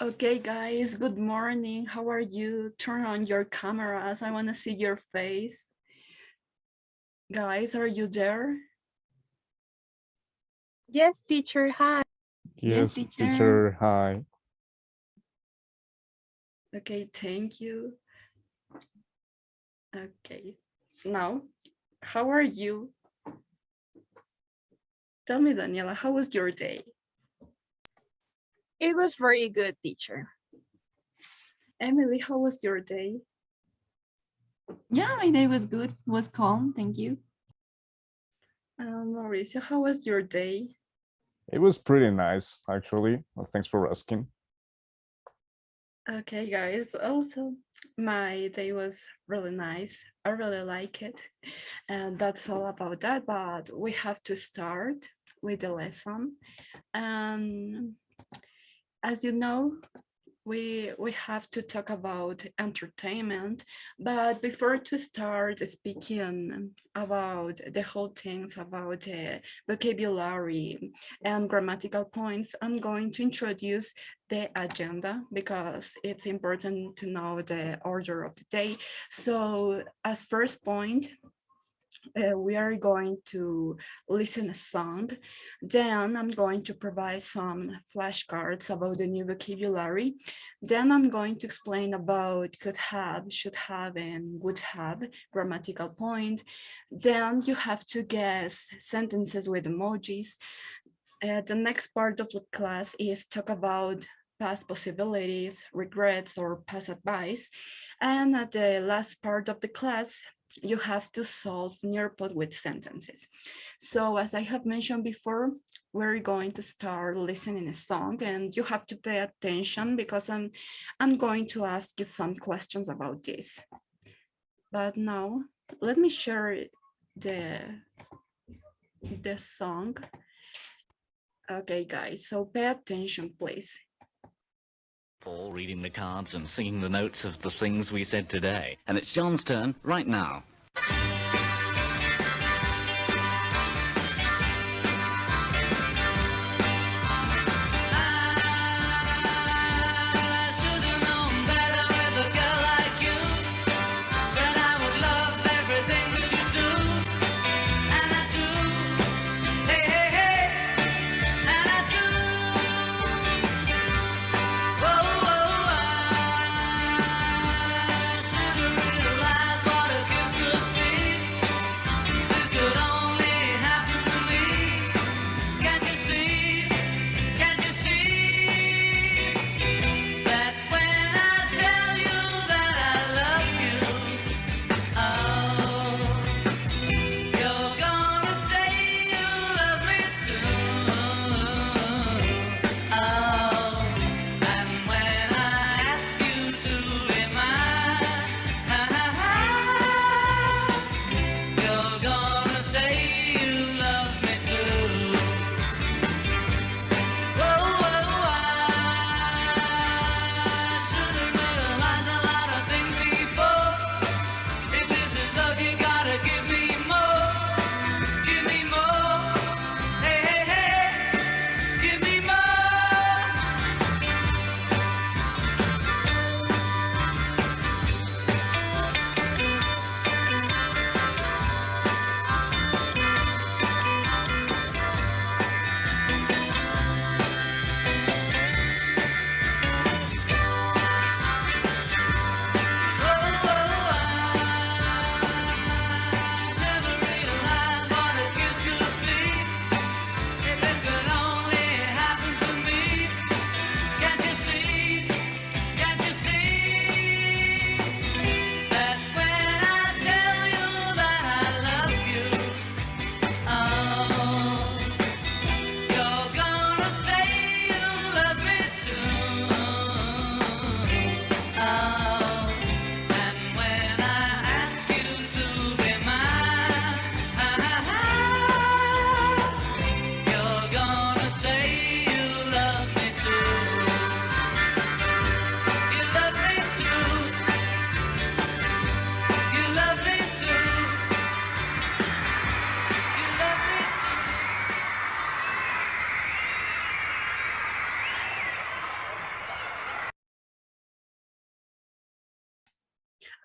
Okay, guys, good morning. How are you? Turn on your cameras. I want to see your face. Guys, are you there? Yes, teacher. Hi. Yes, Yes, teacher. teacher. Hi. Okay, thank you. Okay, now, how are you? Tell me, Daniela, how was your day? It was very good, teacher. Emily, how was your day? Yeah, my day was good. Was calm. Thank you. Mauricio, how was your day? It was pretty nice, actually. Well, thanks for asking. Okay, guys, also, my day was really nice. I really like it. And that's all about that, but we have to start with the lesson. And as you know, we have to talk about entertainment, but before to start speaking about the whole things about the vocabulary and grammatical points, I'm going to introduce the agenda because it's important to know the order of the day. So as first point, we are going to listen a song. Then I'm going to provide some flashcards about the new vocabulary. Then I'm going to explain about could have, should have, and would have grammatical point. Then you have to guess sentences with emojis. The next part of the class is talk about past possibilities, regrets, or past advice. And at the last part of the class, you have to solve nearpod with sentences. So as I have mentioned before, we're going to start listening a song and you have to pay attention because I'm going to ask you some questions about this. But now let me share the song. Okay, guys, so pay attention, please. Paul reading the cards and singing the notes of the things we said today. And it's John's turn right now.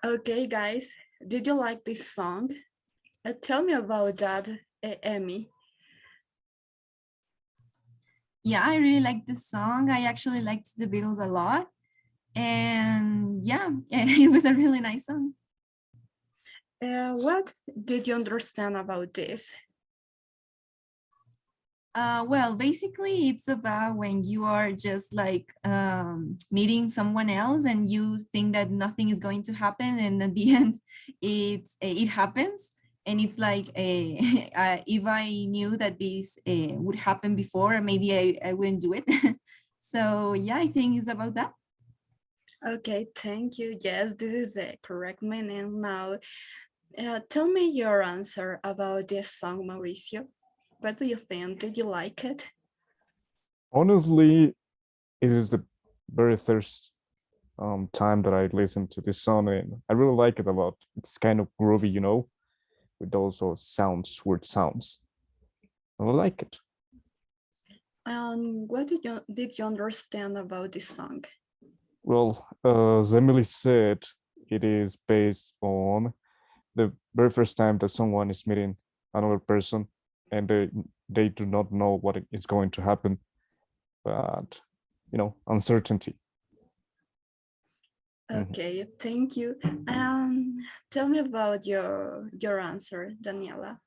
Okay, guys, did you like this song? Tell me about that, Emmy. Yeah, I really like this song. I actually liked the Beatles a lot. And yeah, it was a really nice song. What did you understand about this? Well, basically, it's about when you are just like meeting someone else and you think that nothing is going to happen, and at the end, it happens. And it's like if I knew that this would happen before, maybe I wouldn't do it. So yeah, I think it's about that. Okay, thank you. Yes, this is the correct meaning. Now, tell me your answer about this song, Mauricio. What do you think? Did you like it? Honestly, it is the very first time that I listened to this song, and I really like it a lot. It's kind of groovy, with also sounds, weird sounds. I like it. What did you understand about this song? Well, as Emily said, it is based on the very first time that someone is meeting another person, and they do not know what is going to happen, but uncertainty. Mhm. Okay, thank you. Tell me about your answer, Daniela.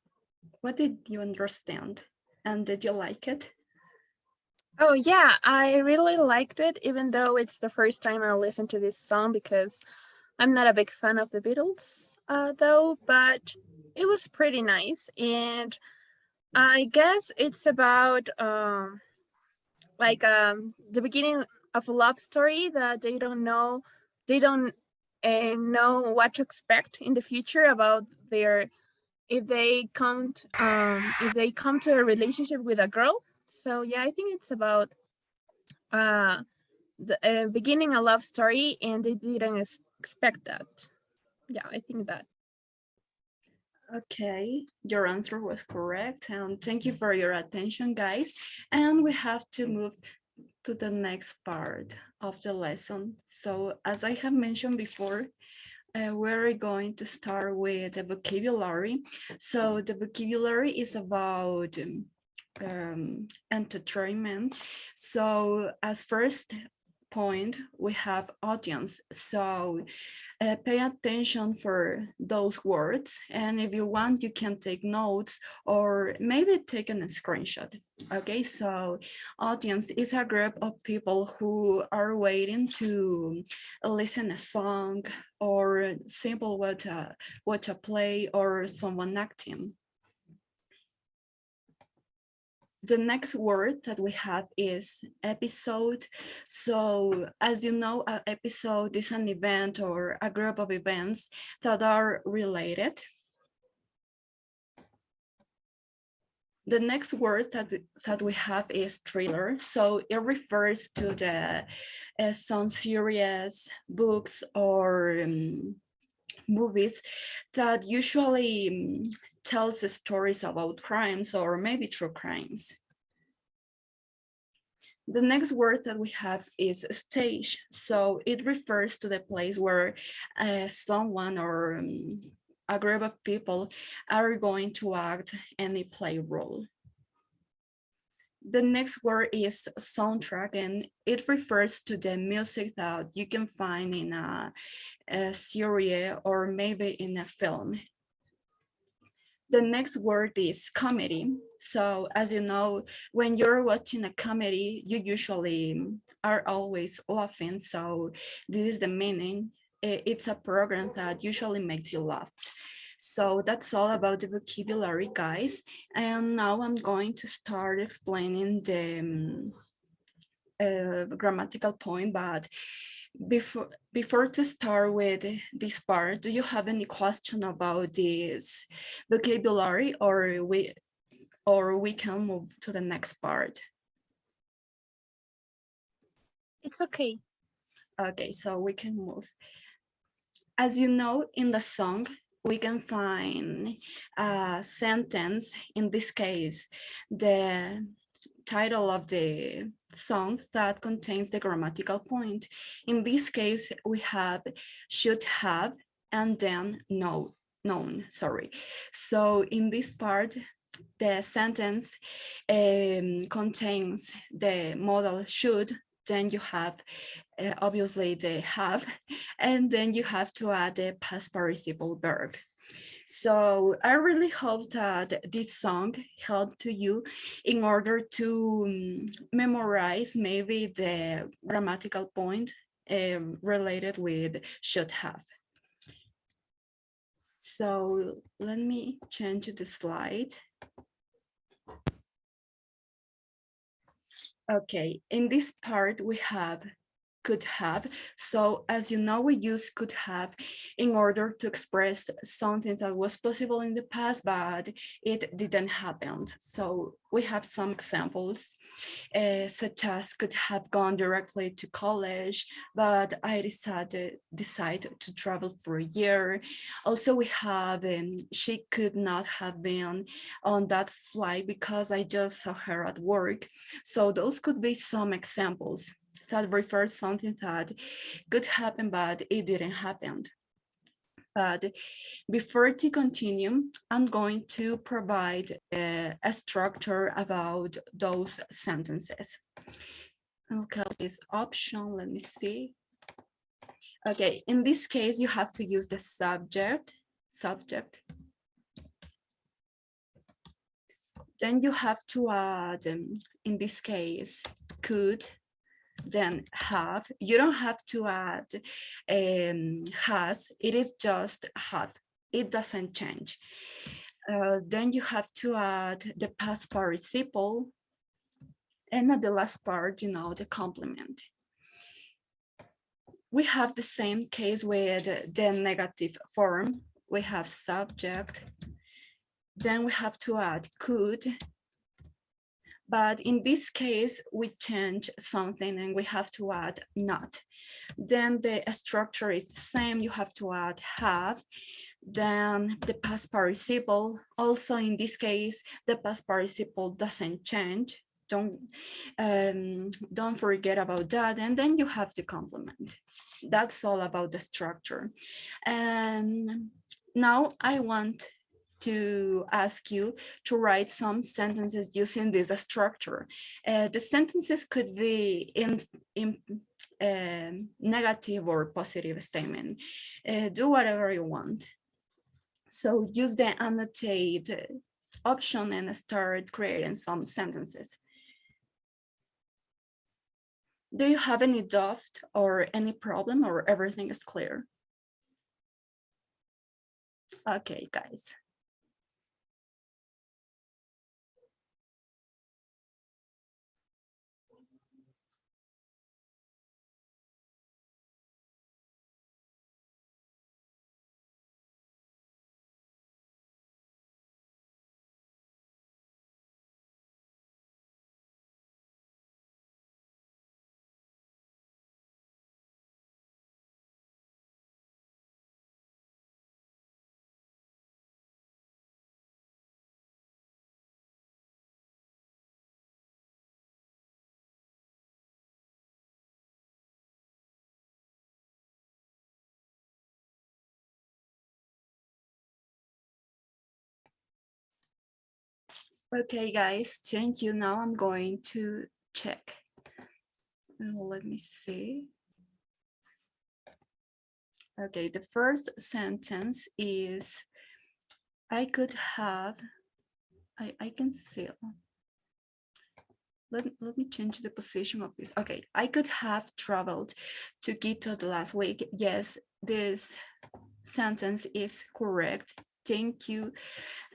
What did you understand, and did you like it? Oh yeah, I really liked it, even though it's the first time I listened to this song because I'm not a big fan of the Beatles, though, but it was pretty nice. And I guess it's about the beginning of a love story that they don't know what to expect in the future about their if they come to a relationship with a girl. So yeah, I think it's about uh the beginning a love story, and they didn't expect that. Yeah, I think that. Okay, your answer was correct, and thank you for your attention, guys. And we have to move to the next part of the lesson. So, as I have mentioned before, we're going to start with the vocabulary. So, the vocabulary is about entertainment. So, as first point, we have audience. So, pay attention for those words, and if you want you can take notes or maybe take a screenshot. Okay, so audience is a group of people who are waiting to listen a song or simple watch a play or someone acting. The next word that we have is episode. So as you know, an episode is an event or a group of events that are related. The next word that we have is thriller. So it refers to the some series, books, or movies that usually tells the stories about crimes or maybe true crimes. The next word that we have is stage. So it refers to the place where someone or a group of people are going to act any play role. The next word is soundtrack, and it refers to the music that you can find in a series or maybe in a film. The next word is comedy. So as you know, when you're watching a comedy, you usually are always laughing. So this is the meaning. It's a program that usually makes you laugh. So that's all about the vocabulary, guys. And now I'm going to start explaining the grammatical point, but before to start with this part, do you have any question about this vocabulary, or we can move to the next part? It's okay. Okay, so we can move. As you know, in the song, we can find a sentence. In this case, the title of the song that contains the grammatical point. In this case, we have should have and then known, sorry. So in this part, the sentence contains the modal should, then you have obviously the have, and then you have to add the past participle verb. So I really hope that this song helped to you in order to memorize maybe the grammatical point related with should have. So let me change the slide. Okay, in this part we have could have. So as you know, we use could have in order to express something that was possible in the past, but it didn't happen. So we have some examples, such as could have gone directly to college, but I decided to travel for a year. Also, we have she could not have been on that flight because I just saw her at work. So those could be some examples that refers something that could happen, but it didn't happen. But before to continue, I'm going to provide a structure about those sentences. Okay, this option, let me see. Okay, in this case, you have to use the subject. Then you have to add, in this case, could, then have. You don't have to add has, it is just have. It doesn't change. Then you have to add the past participle, and at the last part, you know, the complement. We have the same case with the negative form. We have subject, then we have to add could, but in this case, we change something and we have to add not. Then the structure is the same. You have to add have. Then the past participle. Also, in this case, the past participle doesn't change. Don't forget about that. And then you have the complement. That's all about the structure. And now I want to ask you to write some sentences using this structure. The sentences could be in negative or positive statement. Do whatever you want. So use the annotate option and start creating some sentences. Do you have any doubt or any problem, or everything is clear? Okay, guys. Okay, guys, thank you. Now I'm going to check. Let me see. Okay, the first sentence is, I could have, I can see. Let me change the position of this. Okay, I could have traveled to Quito the last week. Yes, this sentence is correct. Thank you.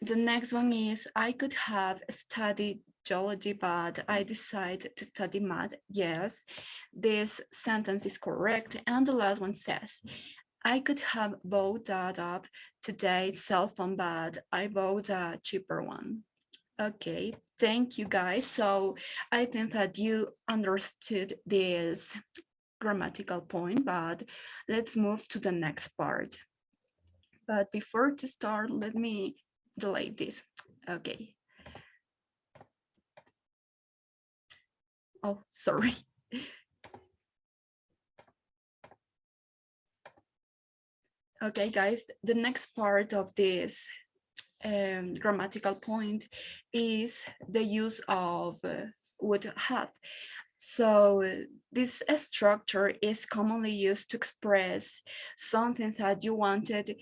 The next one is, I could have studied geology, but I decided to study math. Yes, this sentence is correct. And the last one says, I could have bought that up today's cell phone, but I bought a cheaper one. Okay, thank you guys. So I think that you understood this grammatical point, but let's move to the next part. But before to start, let me delete this. Okay. Oh, sorry. Okay, guys, the next part of this grammatical point is the use of would have. So this structure is commonly used to express something that you wanted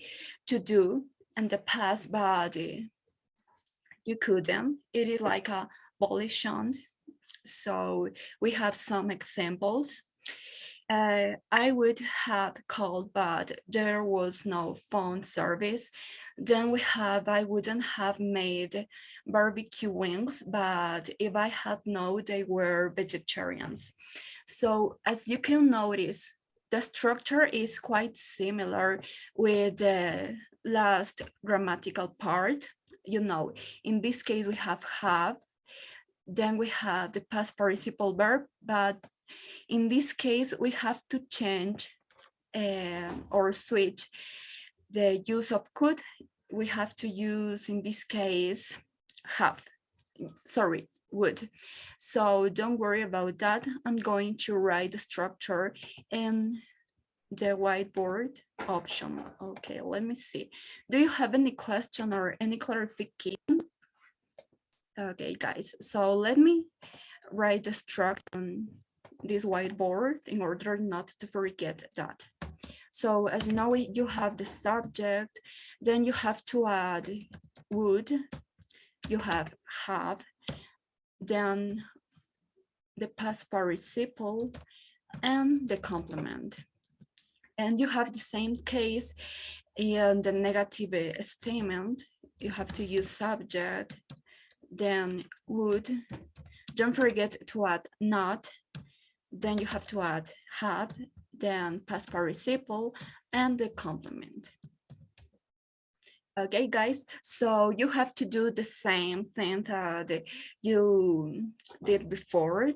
to do in the past, but you couldn't. It is like a volition. So we have some examples. I would have called, but there was no phone service. Then we have, I wouldn't have made barbecue wings, but if I had known they were vegetarians. So as you can notice, the structure is quite similar with the last grammatical part. You know, in this case, we have, then we have the past participle verb, but in this case, we have to change or switch the use of could. We have to use, in this case, have, sorry, would. So don't worry about that. I'm going to write the structure in the whiteboard option. Okay, let me see. Do you have any question or any clarification? Okay, guys, so let me write the structure on this whiteboard in order not to forget that. So as you know, you have the subject, then you have to add would, you have, then the past participle and the complement. And you have the same case in the negative statement. You have to use subject, then would. Don't forget to add not. Then you have to add have, then past participle and the complement. Okay, guys, so you have to do the same thing that you did before.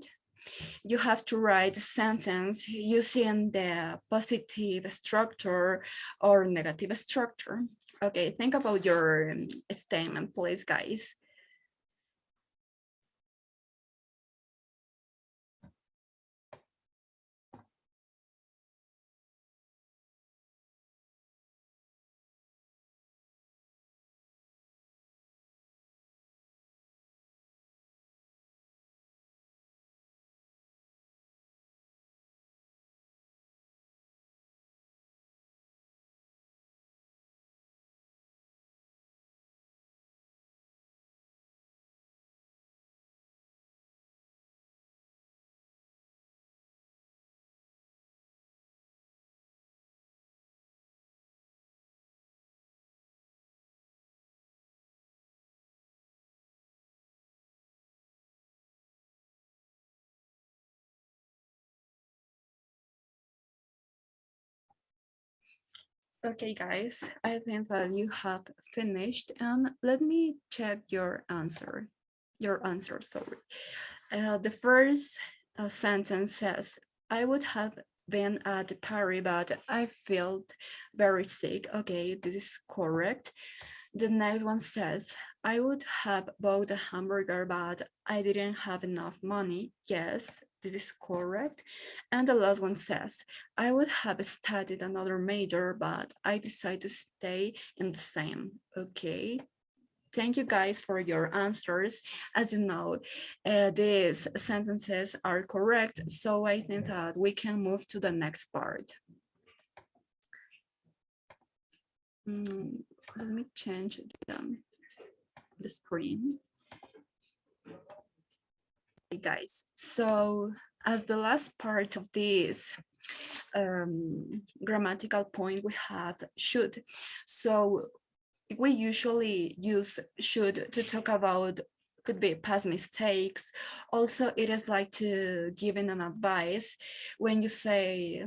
You have to write a sentence using the positive structure or negative structure. Okay, think about your statement, please, guys. Okay, guys, I think that you have finished, and let me check your answer. Sorry. The first sentence says, I would have been at the party, but I felt very sick. Okay, this is correct. The next one says, I would have bought a hamburger, but I didn't have enough money. Yes, this is correct. And the last one says, I would have studied another major, but I decided to stay in the same. Okay. Thank you guys for your answers. As you know, these sentences are correct, so I think that we can move to the next part. Let me change the screen. Okay, guys, so as the last part of this grammatical point, we have should. So we usually use should to talk about, could be past mistakes. Also, it is like to giving an advice when you say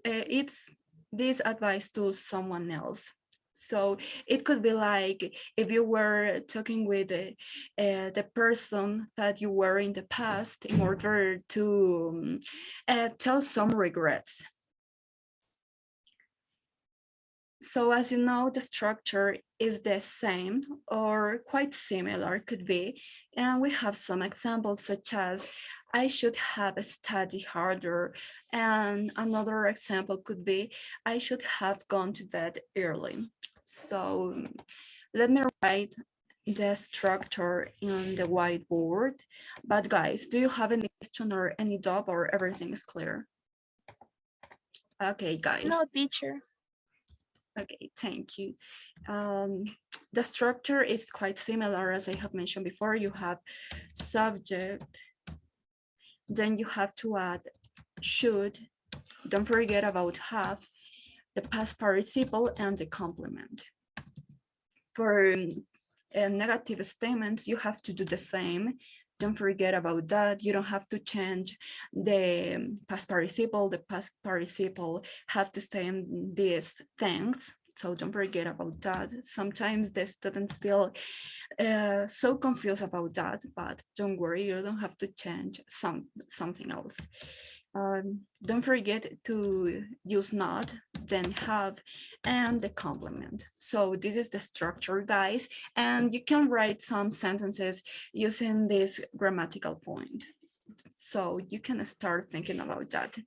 it's this advice to someone else. So it could be like if you were talking with the person that you were in the past in order to tell some regrets. So as you know, the structure is the same or quite similar, could be. And we have some examples such as, I should have studied harder. And another example could be, I should have gone to bed early. So let me write the structure in the whiteboard. But guys, do you have any question or any doubt, or everything is clear? Okay, guys. No, teacher. Okay, thank you. The structure is quite similar, as I have mentioned before. You have subject, then you have to add should. Don't forget about have, the past participle, and the complement. For negative statements, you have to do the same. Don't forget about that. You don't have to change the past participle. The past participle have to stay in these things. So don't forget about that. Sometimes the students feel so confused about that, but don't worry, you don't have to change something else. Don't forget to use not, then have, and the complement. So this is the structure, guys, and you can write some sentences using this grammatical point. So you can start thinking about that.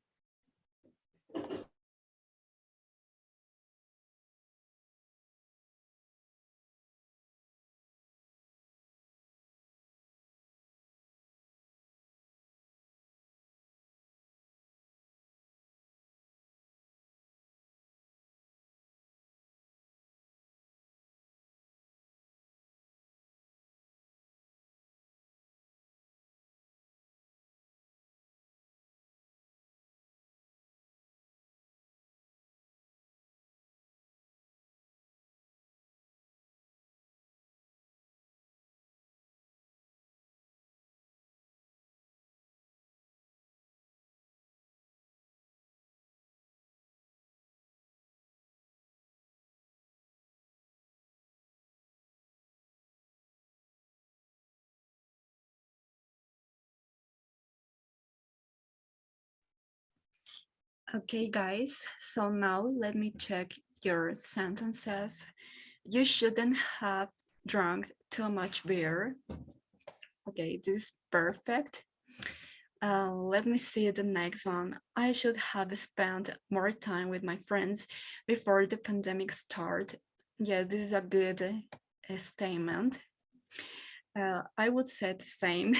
Okay, guys, so now let me check your sentences. You shouldn't have drunk too much beer. Okay, this is perfect. Let me see the next one. I should have spent more time with my friends before the pandemic started. Yes, this is a good statement. I would say the same.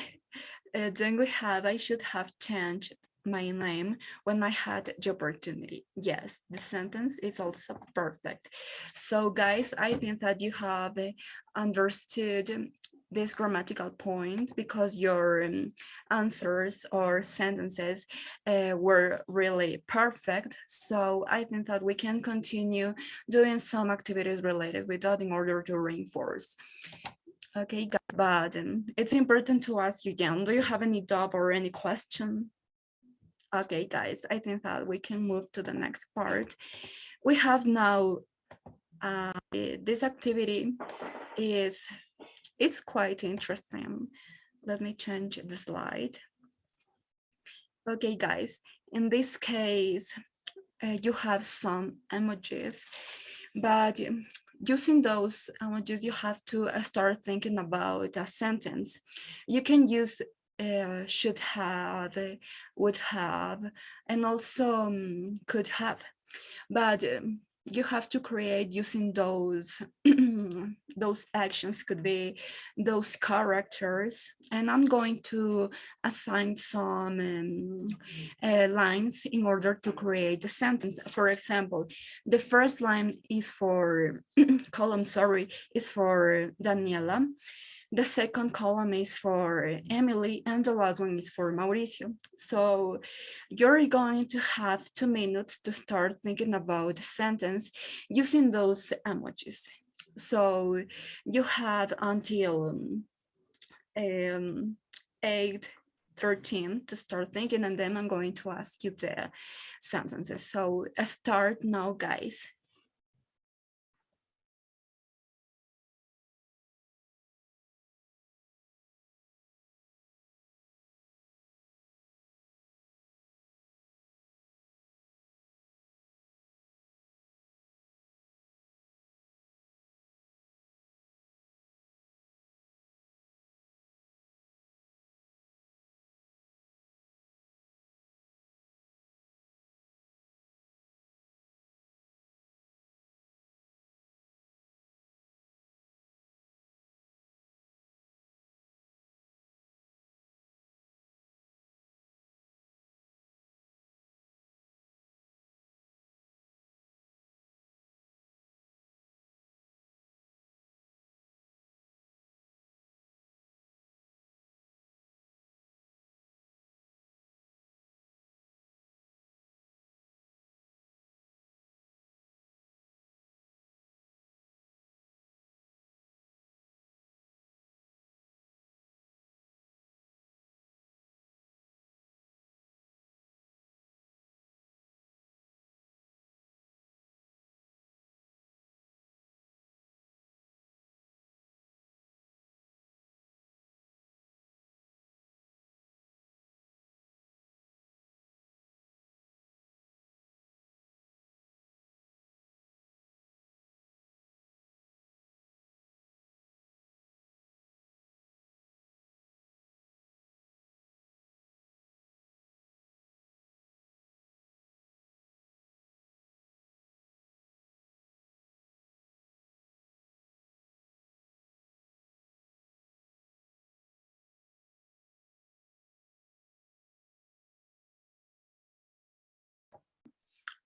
Then we have, I should have changed my name when I had the opportunity. Yes, the sentence is also perfect. So guys, I think that you have understood this grammatical point because your answers or sentences were really perfect. So I think that we can continue doing some activities related with that in order to reinforce. Okay, but it's important to ask you again, do you have any doubt or any question? Okay, guys, I think that we can move to the next part. We have now, this activity it's quite interesting. Let me change the slide. Okay, guys, in this case, you have some emojis, but using those emojis, you have to start thinking about a sentence. You can use should have, would have, and also could have, but you have to create using those those actions, could be those characters, and I'm going to assign some lines in order to create the sentence. For example, the first line is for column, sorry, is for Daniela. The second column is for Emily, and the last one is for Mauricio. So you're going to have 2 minutes to start thinking about the sentence using those emojis. So you have until 8:13 to start thinking, and then I'm going to ask you the sentences. So start now, guys.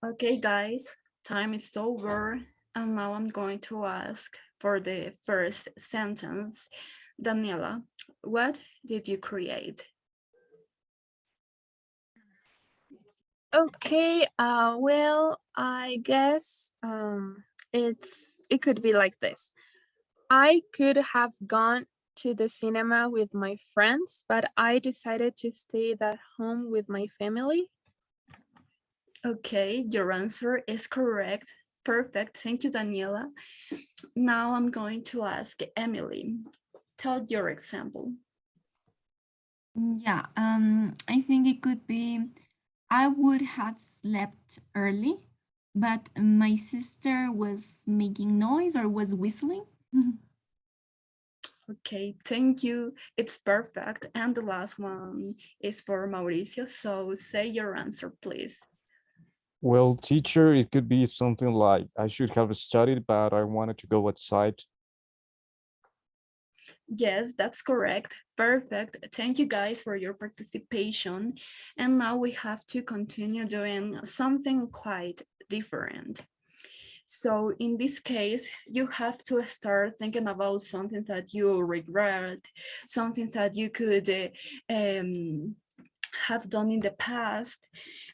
Okay, guys, time is over. And now I'm going to ask for the first sentence. Daniela, what did you create? Okay, well, I guess it could be like this. I could have gone to the cinema with my friends, but I decided to stay at home with my family. Okay, your answer is correct. Perfect. Thank you, Daniela. Now I'm going to ask Emily. Tell your example. Yeah, I think it could be I would have slept early, but my sister was making noise or was whistling. Okay, thank you. It's perfect. And the last one is for Mauricio. So say your answer, please. Well, teacher, it could be something like I should have studied, but I wanted to go outside. Yes, that's correct. Perfect. Thank you guys for your participation. And now we have to continue doing something quite different. So in this case, you have to start thinking about something that you regret, something that you could have done in the past.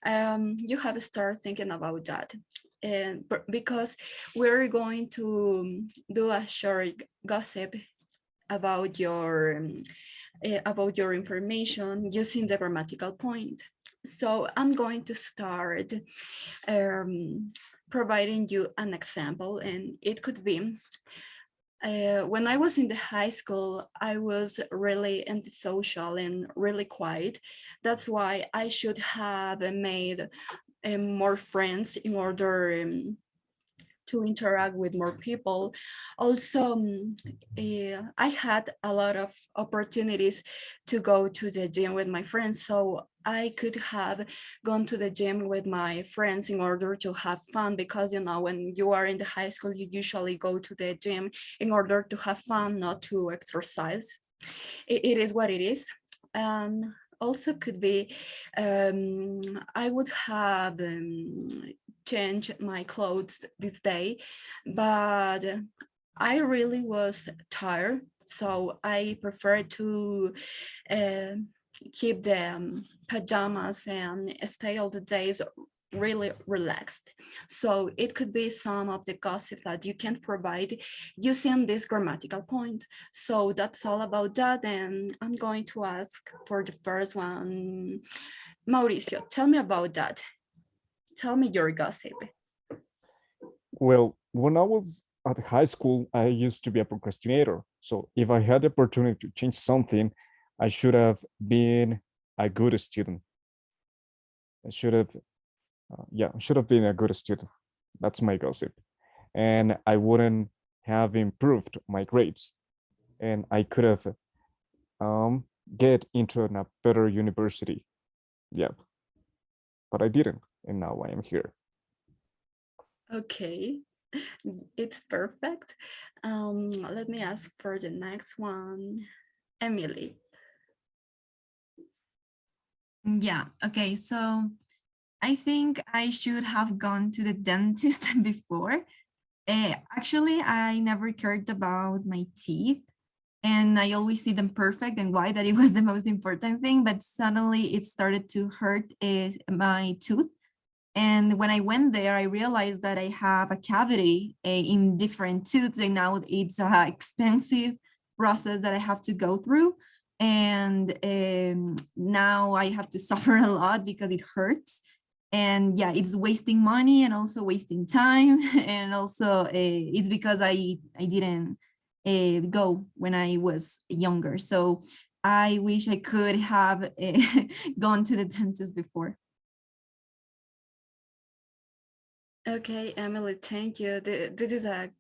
You have to start thinking about that. And because we're going to do a short gossip about your information using the grammatical point. So I'm going to start um, providing you an example, and it could be when I was in the high school, I was really antisocial and really quiet. That's why I should have made more friends in order to interact with more people. Also, I had a lot of opportunities to go to the gym with my friends, so I could have gone to the gym with my friends in order to have fun, because you know, when you are in the high school, you usually go to the gym in order to have fun, not to exercise. It is what it is. And also could be I would have changed my clothes this day, but I really was tired, so I prefer to uh, keep the pajamas and stay all the days really relaxed. So it could be some of the gossip that you can provide using this grammatical point. So that's all about that. And I'm going to ask for the first one. Mauricio, tell me about that. Tell me your gossip. Well, when I was at high school, I used to be a procrastinator. So if I had the opportunity to change something, I should have been a good student. I should have, yeah, I should have been a good student. That's my gossip. And I wouldn't have improved my grades. And I could have get into a better university. Yeah, but I didn't. And now I am here. Okay, it's perfect. Let me ask for the next one. Emily. Yeah, okay, so I think I should have gone to the dentist before. Actually, I never cared about my teeth, and I always see them perfect and white, that it was the most important thing, but suddenly it started to hurt my tooth. And when I went there, I realized that I have a cavity in different tooths, and now it's an expensive process that I have to go through. And now I have to suffer a lot because it hurts. And yeah, it's wasting money and also wasting time. And also it's because I didn't go when I was younger. So I wish I could have gone to the dentist before. Okay, Emily, thank you. This is a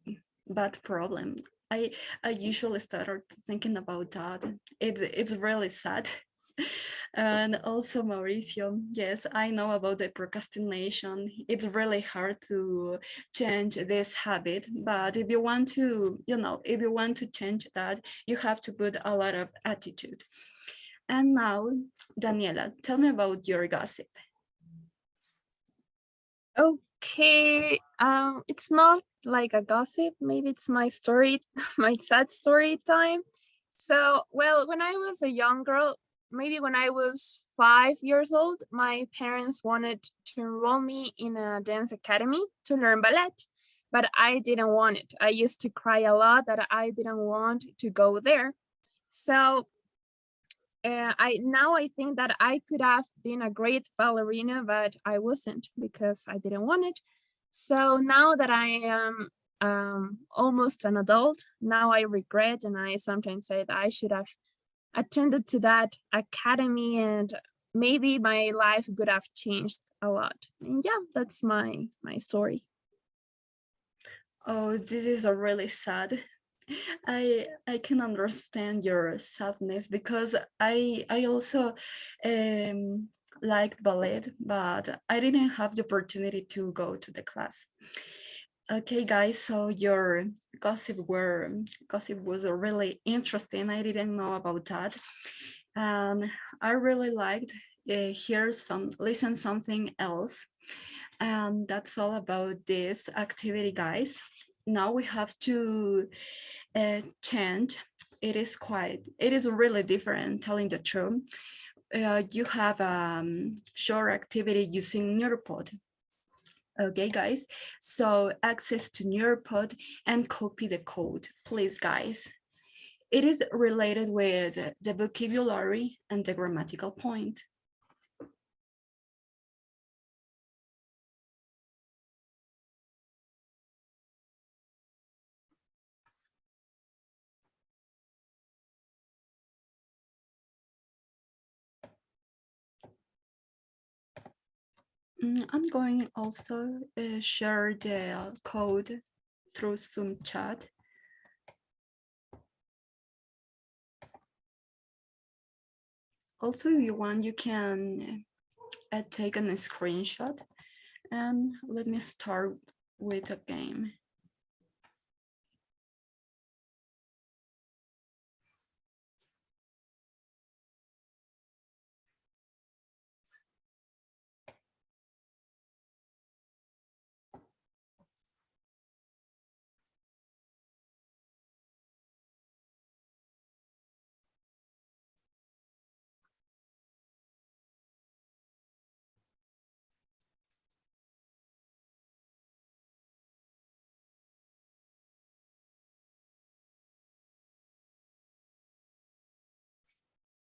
bad problem. I I usually start thinking about that. It's really sad. And also Mauricio, yes, I know about the procrastination. It's really hard to change this habit, but if you want to, you know, if you want to change that, you have to put a lot of attitude. And now, Daniela, tell me about your gossip. Okay, it's not like a gossip. Maybe it's my story, my sad story time. So, well, when I was a young girl, maybe when I was 5 years old, my parents wanted to enroll me in a dance academy to learn ballet, but I didn't want it. I used to cry a lot that I didn't want to go there. So I think that I could have been a great ballerina, but I wasn't because I didn't want it. So now that I am almost an adult, now I regret and I sometimes say that I should have attended to that academy and maybe my life could have changed a lot. And yeah, that's my story. Oh, this is a really sad. I can understand your sadness because I also liked ballet, but I didn't have the opportunity to go to the class. Okay, guys, so your gossip was really interesting. I didn't know about that, and I really liked listen something else, and that's all about this activity, guys. Now we have to chant. It is really different, telling the truth. You have short activity using Neuropod. Okay, guys, so access to Neuropod and copy the code, please, guys. It is related with the vocabulary and the grammatical point. I'm going also share the code through Zoom chat. Also, if you want, you can take a screenshot and let me start with a game.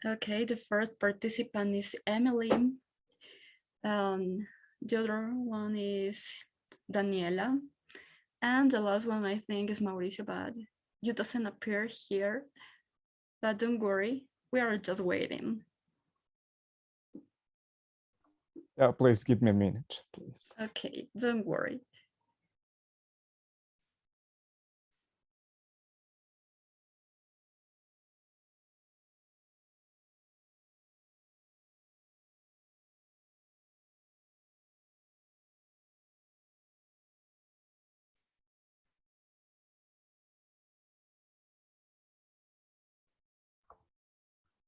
Okay, the first participant is Emily. The other one is Daniela. And the last one I think is Mauricio, but you doesn't appear here. But don't worry, we are just waiting. Yeah, please give me a minute, please. Okay, don't worry.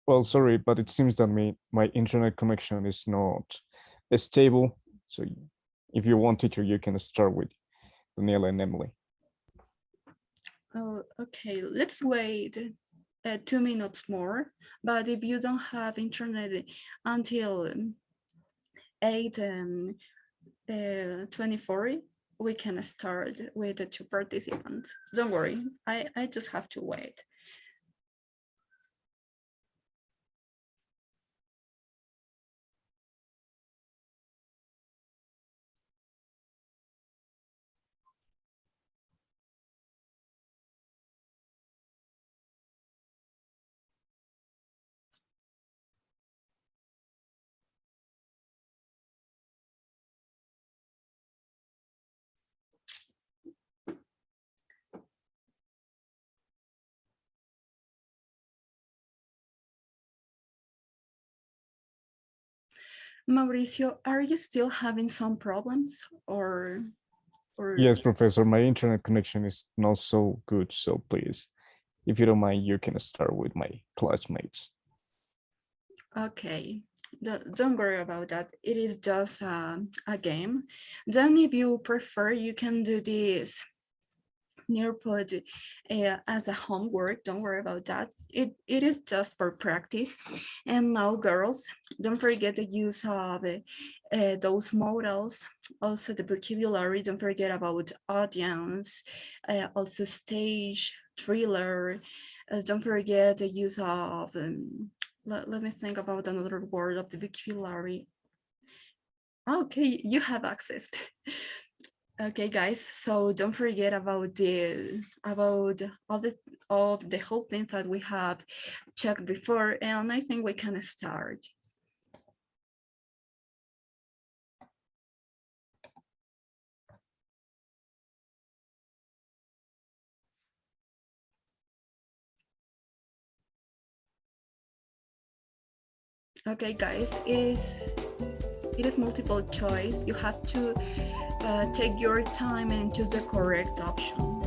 Well, sorry, but it seems that my internet connection is not stable. So if you want, teacher, you can start with Daniela and Emily. Oh, okay, let's wait 2 minutes more. But if you don't have internet until 8 and 24, we can start with the 2 participants. Don't worry, I just have to wait. Mauricio, are you still having some problems or Yes, professor, my internet connection is not so good. So please, if you don't mind, you can start with my classmates. Okay, Don't worry about that. It is just a game. Then if you prefer, you can do this nearpod as a homework. Don't worry about that. It is just for practice. And now, girls, don't forget the use of those models, also the vocabulary. Don't forget about audience, also stage, thriller. Don't forget the use of let me think about another word of the vocabulary. Okay, you have access. Okay, guys, so don't forget about the whole thing that we have checked before, and I think we can start. Okay, guys, it is multiple choice. You have to take your time and choose the correct option.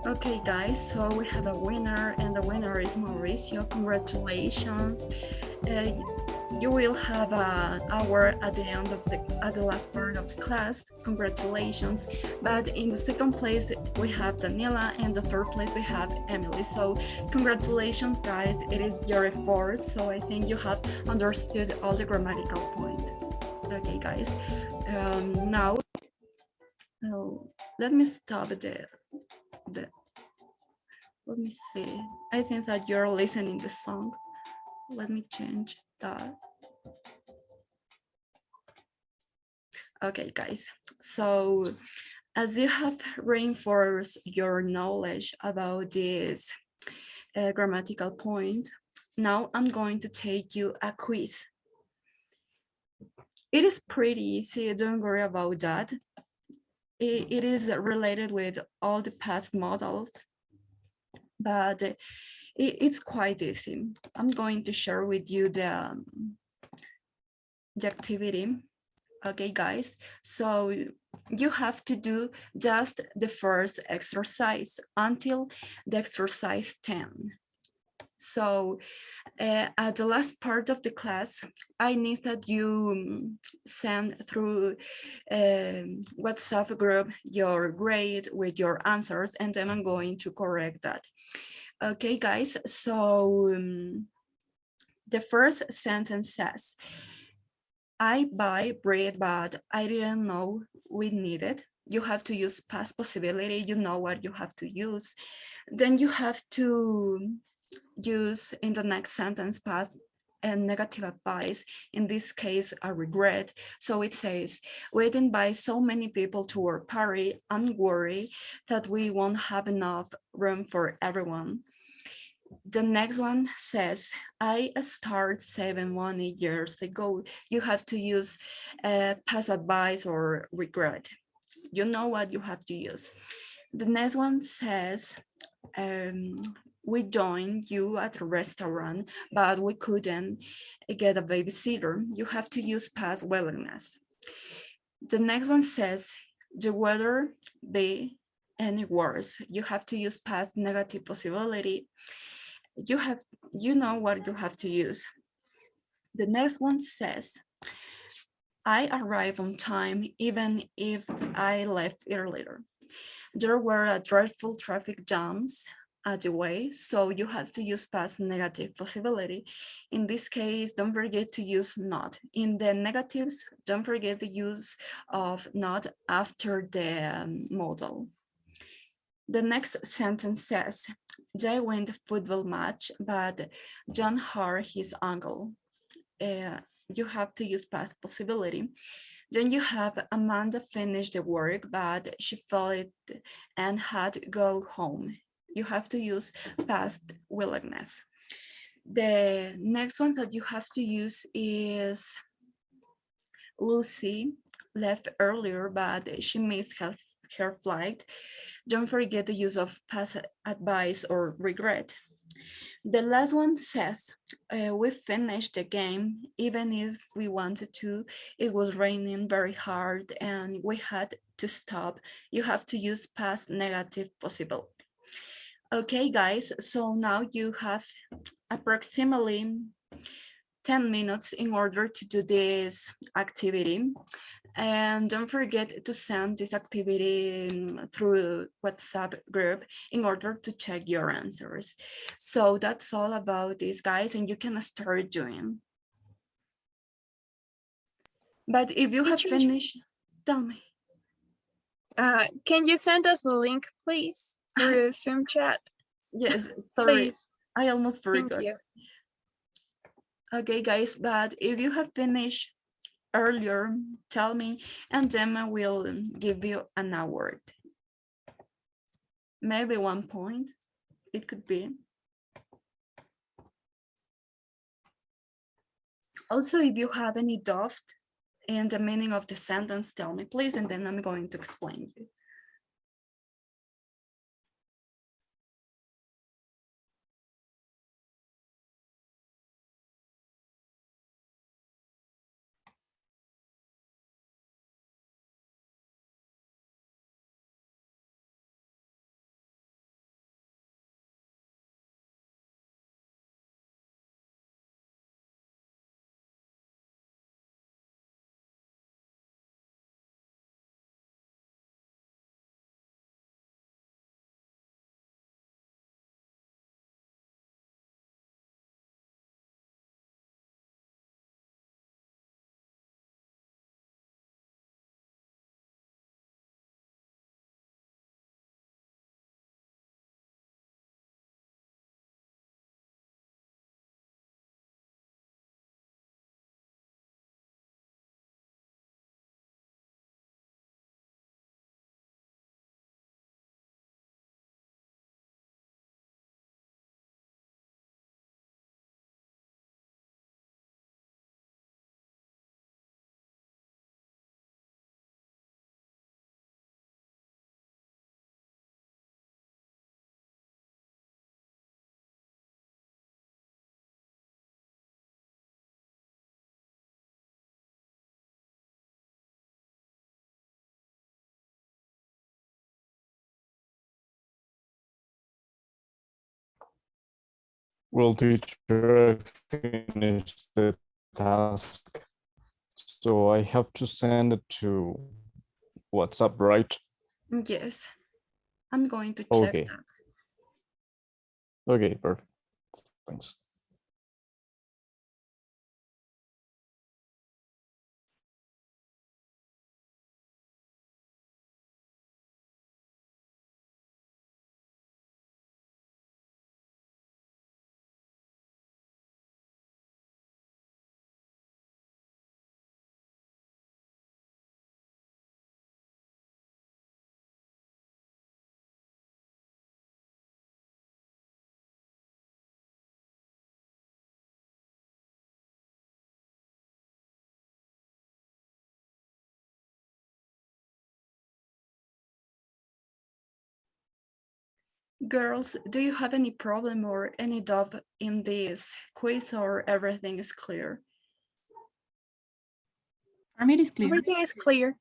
Okay, guys, so we have a winner, and the winner is Mauricio. Congratulations. You will have an award at the last part of the class. Congratulations. But in the second place we have Daniela, and the third place we have Emily. So congratulations, guys. It is your effort. So I think you have understood all the grammatical points. Okay, guys. Now, let me stop there. Let me see. I think that you're listening the song. Let me change that. Okay, guys. So as you have reinforced your knowledge about this grammatical point, now I'm going to take you a quiz. It is pretty easy. Don't worry about that. It is related with all the past models, but it's quite easy. I'm going to share with you the activity. Okay, guys, so you have to do just the first exercise until the exercise 10. So at the last part of the class, I need that you send through WhatsApp group your grade with your answers, and then I'm going to correct that. Okay, guys, so the first sentence says, I buy bread, but I didn't know we need it. You have to use past possibility. You know what you have to use. Then you have to use in the next sentence past and negative advice, in this case a regret. So it says, we didn't buy so many people to our party. I'm worried that we won't have enough room for everyone. The next one says, I started saving money years ago. You have to use past advice or regret. You know what you have to use. The next one says, um, we joined you at a restaurant, but we couldn't get a babysitter. You have to use past willingness. The next one says, the weather be any worse. You have to use past negative possibility. You know what you have to use. The next one says, I arrived on time even if I left earlier. There were dreadful traffic jams at the way, so you have to use past negative possibility. In this case, don't forget to use not. In the negatives, don't forget the use of not after the modal. The next sentence says, Jay went the football match, but John hurt his ankle. You have to use past possibility. Then you have Amanda finished the work, but she felt it and had to go home. You have to use past willingness. The next one that you have to use is Lucy left earlier, but she missed her flight. Don't forget the use of past advice or regret. The last one says, we finished the game, even if we wanted to. It was raining very hard and we had to stop. You have to use past negative possible. Okay, guys, so now you have approximately 10 minutes in order to do this activity. And don't forget to send this activity through WhatsApp group in order to check your answers. So that's all about this, guys, and you can start doing. But if you have finished, tell me. Can you send us the link, please, through Zoom chat? Yes, sorry, Please. I almost Thank forgot. you. Okay, guys, but if you have finished earlier, tell me, and then I will give you an award. Maybe 1 point, it could be. Also, if you have any doubt in the meaning of the sentence, tell me, please, and then I'm going to explain you. Well, teacher, I finished the task. So I have to send it to WhatsApp, right? Yes, I'm going to check Okay. that. Okay, perfect. Thanks. Girls, do you have any problem or any doubt in this quiz, or everything is clear? For me, it is clear. Everything is clear.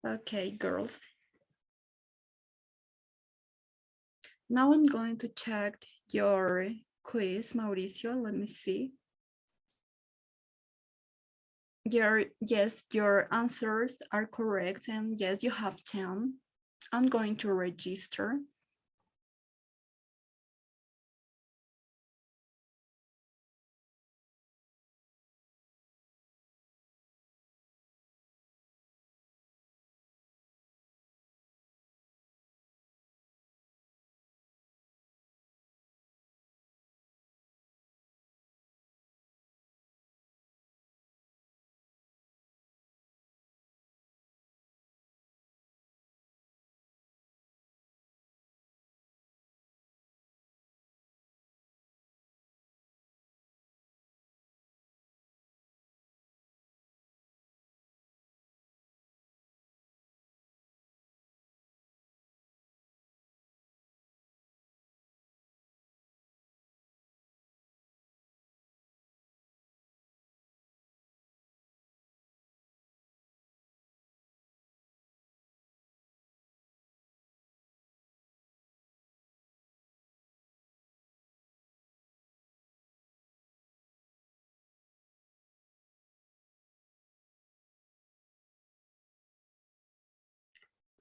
Okay, girls. Now I'm going to check your quiz, Mauricio. Let me see. Yes, your answers are correct, and yes, you have 10. I'm going to register.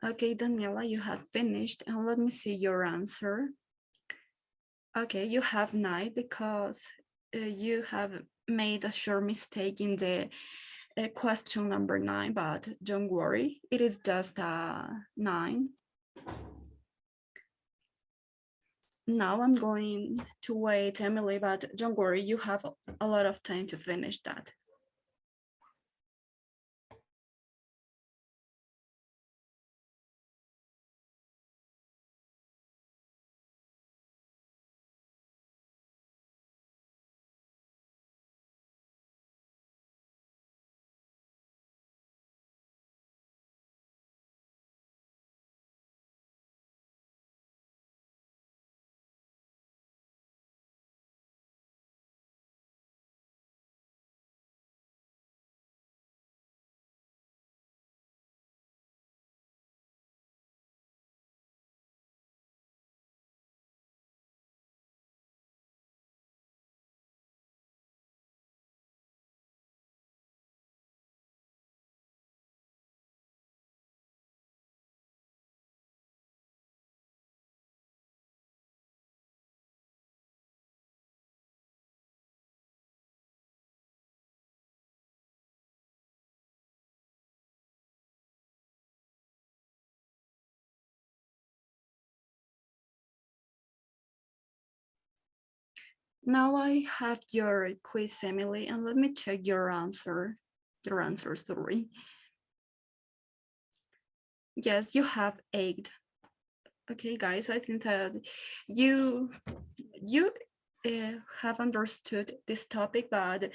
Okay, Daniela, you have finished, and let me see your answer. Okay, you have 9 because you have made a short mistake in the question number 9, but don't worry, it is just 9. Now I'm going to wait, Emily, but don't worry, you have a lot of time to finish that. Now I have your quiz, Emily, and let me check your answer. Your answer, sorry. Yes, you have 8. Okay, guys, I think that you have understood this topic, but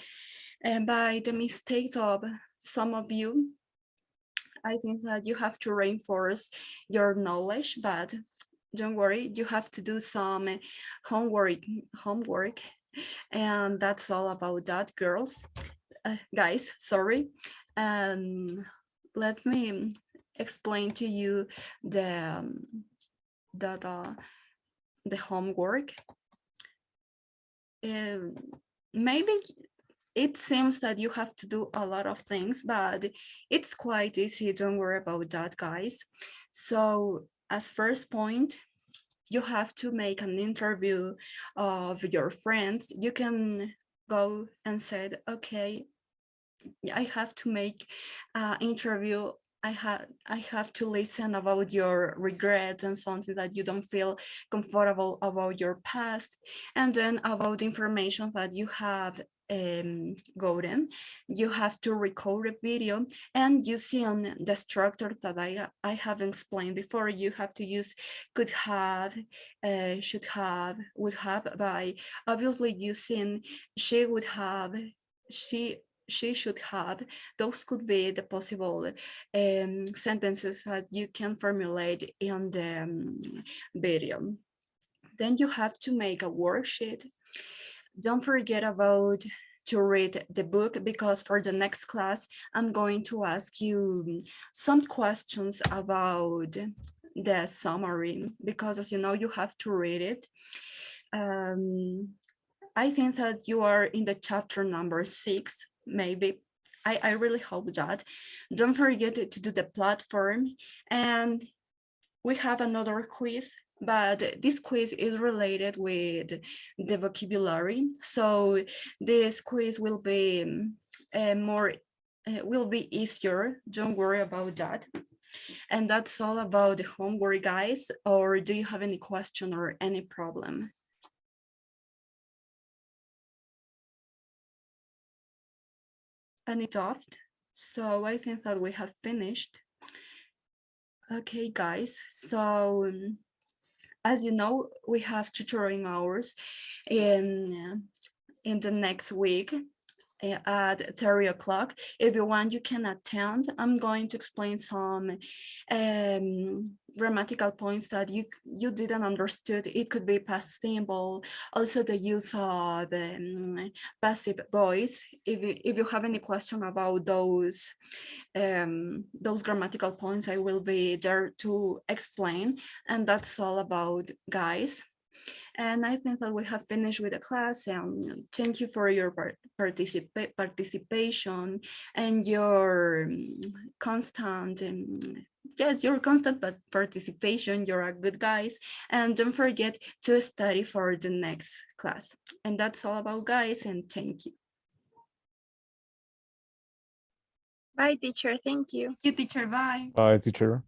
by the mistakes of some of you, I think that you have to reinforce your knowledge, but don't worry, you have to do some homework, and that's all about that, girls. Guys, sorry. Let me explain to you the the homework. maybe it seems that you have to do a lot of things, but it's quite easy. Don't worry about that, guys. So as first point, you have to make an interview of your friends. You can go and said, okay, I have to make an interview. I have to listen about your regrets and something that you don't feel comfortable about your past, and then about the information that you have gotten. You have to record a video, and using the structure that I have explained before, you have to use could have, should have, would have, by obviously using she would have, she should have. Those could be the possible sentences that you can formulate in the video. Then you have to make a worksheet. Don't forget about to read the book, because for the next class, I'm going to ask you some questions about the summary, because as you know, you have to read it. I think that you are in the chapter number 6, maybe. I really hope that. Don't forget to do the platform. And we have another quiz, but this quiz is related with the vocabulary. So this quiz will be will be easier. Don't worry about that. And that's all about the homework, guys. Or do you have any question or any problem? Any doubt? So I think that we have finished. Okay, guys. So as you know, we have tutoring hours in the next week at 3 o'clock. If you want, you can attend. I'm going to explain some grammatical points that you didn't understood. It could be past simple, also the use of passive voice. If you have any question about those grammatical points, I will be there to explain. And that's all about, guys. And I think that we have finished with the class, and thank you for your participation and your constant, yes, your constant participation. You're a good guys. And don't forget to study for the next class. And that's all about, guys, and thank you. Bye, teacher. Thank you. Thank you, teacher. Bye. Bye, teacher.